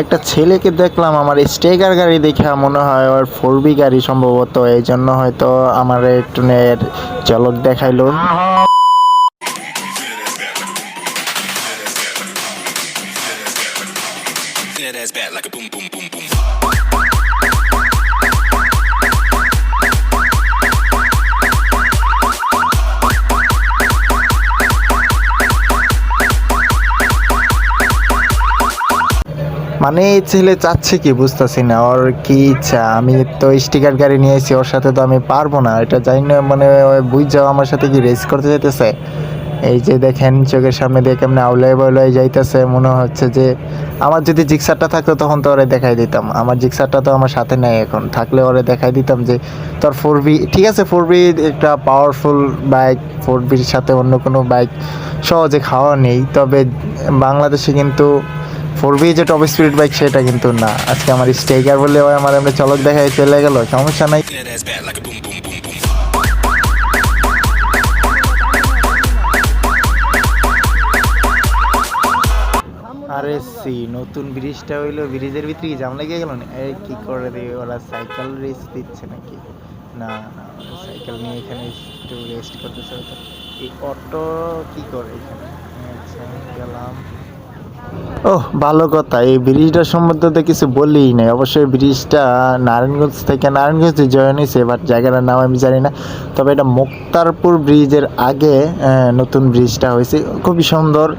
একটা ছেলেকে দেখলাম আমার স্টেকার গাড়ি দেখে মনে হয় ওর 4B গাড়ি সম্ভবত, এই জন্য হয়তো আমার একটু ঝলক দেখাইলো। মানে এই ছেলে চাচ্ছে কি বুঝতেছি না, ওর কি ইচ্ছা। আমি তো স্টিকার গাড়ি নিয়েছি, ওর সাথে তো আমি পারবো না, এটা জানি না। মানে বুঝ যাও আমার সাথে কি রেস করতে যেতেছে। এই যে দেখেন চোখের সামনে দিয়ে কেমন আউলাই বাউলাই যাইতেছে, মনে হচ্ছে যে আমার যদি জিক্সারটা থাকতো তখন তো ওরে দেখাই দিতাম। আমার জিক্সারটা তো আমার সাথে নেই, এখন থাকলে ওরে দেখাই দিতাম যে তোর 4B ঠিক আছে। 4B একটা পাওয়ারফুল বাইক, 4Bর সাথে অন্য কোনো বাইক সহজে খাওয়া নেই। তবে বাংলাদেশে কিন্তু 4B যে টপ স্পিড বাইক সেটা কিন্তু না। আজকে আমার স্টেকার বলে ওই আমার এমনি চলক দেখায় চলে গেল, সমস্যা নাই। আরে সি নতুন ব্রিজটা হইলো, ব্রিজের ভিতরে জাম লেগে গেল না। এই কি করে দিয়ে ওরা সাইকেল রেস দিচ্ছে নাকি? না না, সাইকেল নিয়ে এখানে একটু রেস্ট করতেছে হয়তো। এই অটো কি করে এখানে? আচ্ছা গেলাম। ওহ ভালো কথা, এই ব্রিজটা সম্বন্ধে তো কিছু বললেই নাই। অবশ্যই ব্রিজটা নারায়ণগঞ্জ থেকে নারায়ণগঞ্জে জয়েন হয়েছে, বাট জায়গাটার নাম আমি জানি না। তবে এটা মুক্তারপুর ব্রিজের আগে নতুন ব্রিজটা হয়েছে, খুবই সুন্দর।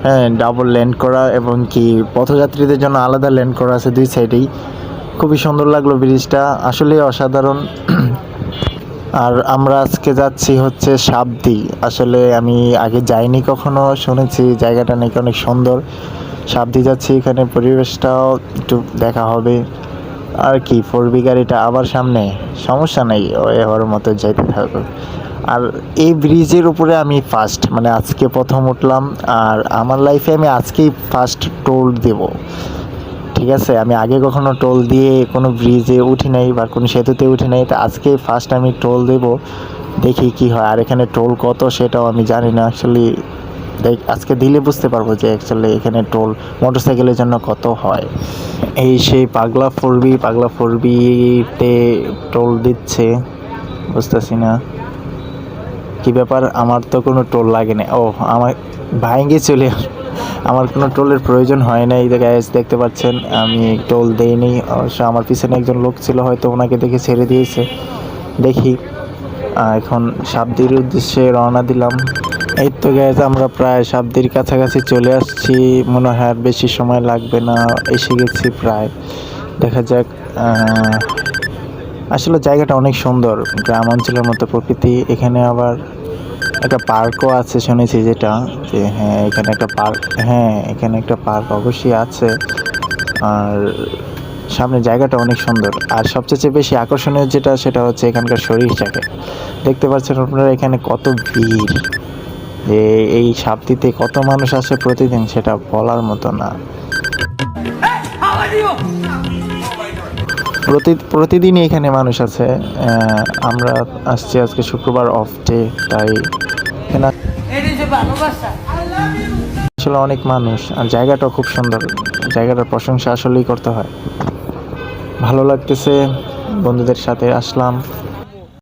হ্যাঁ, ডাবল ল্যান্ড করা এবং কি পথযাত্রীদের জন্য আলাদা ল্যান্ড করা আছে দুই সাইডেই। খুবই সুন্দর লাগলো ব্রিজটা, আসলেই অসাধারণ। আর আমরা আজকে যাচ্ছি হচ্ছে সাবদি। আসলে আমি আগে যাইনি কখনো, শুনেছি জায়গাটা নাকি অনেক সুন্দর। সাবদি যাচ্ছি, এখানে পরিবেশটাও একটু দেখা হবে। আর কি 4B গাড়িটা আবার সামনে, সমস্যা নেই, ওই হওয়ার মতো যাইতে থাকবে। আর এই ব্রিজের উপরে আমি ফার্স্ট, মানে আজকে প্রথম উঠলাম। আর আমার লাইফে আমি আজকেই ফার্স্ট টোল দেব, ঠিক আছে। আমি আগে কখনো টোল দিয়ে কোনো ব্রিজে উঠি নাই বা কোনো সেতুতে উঠি নাই, তো আজকে ফার্স্ট আমি টোল দেব, দেখি কি হয়। আর এখানে টোল কত সেটাও আমি জানি না অ্যাকচুয়ালি। আজকে দিলে বুঝতে পারবো যে অ্যাকচুয়ালি এখানে টোল মোটরসাইকেলের জন্য কত হয়। এই সেই পাগলা 4Bতে টোল দিচ্ছে, বুঝতেছি না কি ব্যাপার। আমার তো কোনো টোল লাগে না। ও আমার ভাইঙ্গে চলে, আমার কোনো টোলের প্রয়োজন হয় না। এই গাইস দেখতে পাচ্ছেন আমি টোল দেইনি। অবশ্য আমার পিছনে একজন লোক ছিল, হয়তো ওনাকে দেখে ছেড়ে দিয়েছে। দেখি এখন সাবদির উদ্দেশ্যে রওনা দিলাম। এই তো গাইস আমরা প্রায় সাবদির কাছাকাছি চলে আসছি, মনে হয় আর বেশি সময় লাগবে না, এসে গেছি প্রায়। দেখা যাক। আসলে জায়গাটা অনেক সুন্দর, গ্রাম অঞ্চলের মতো প্রকৃতি। এখানে আবার একটা পার্কও আছে শুনেছি, যেটা যে হ্যাঁ এখানে একটা পার্ক, হ্যাঁ এখানে একটা পার্ক অবশ্যই আছে। আর সামনে জায়গাটা অনেক সুন্দর। আর সবচেয়ে বেশি আকর্ষণীয় যেটা, সেটা হচ্ছে এখানকার সরিষাকে দেখতে পাচ্ছেন আপনারা। এখানে কত ভিড়, যে এই সাবদিতে কত মানুষ আসে প্রতিদিন, সেটা বলার মতো না। প্রতিদিনই এখানে মানুষ আছে। আমরা আসছি আজকে শুক্রবার, অফ ডে, তাই এখানে আসলে অনেক মানুষ। আর জায়গাটাও খুব সুন্দর, জায়গাটার প্রশংসা আসলেই করতে হয়। ভালো লাগতেছে, বন্ধুদের সাথে আসলাম।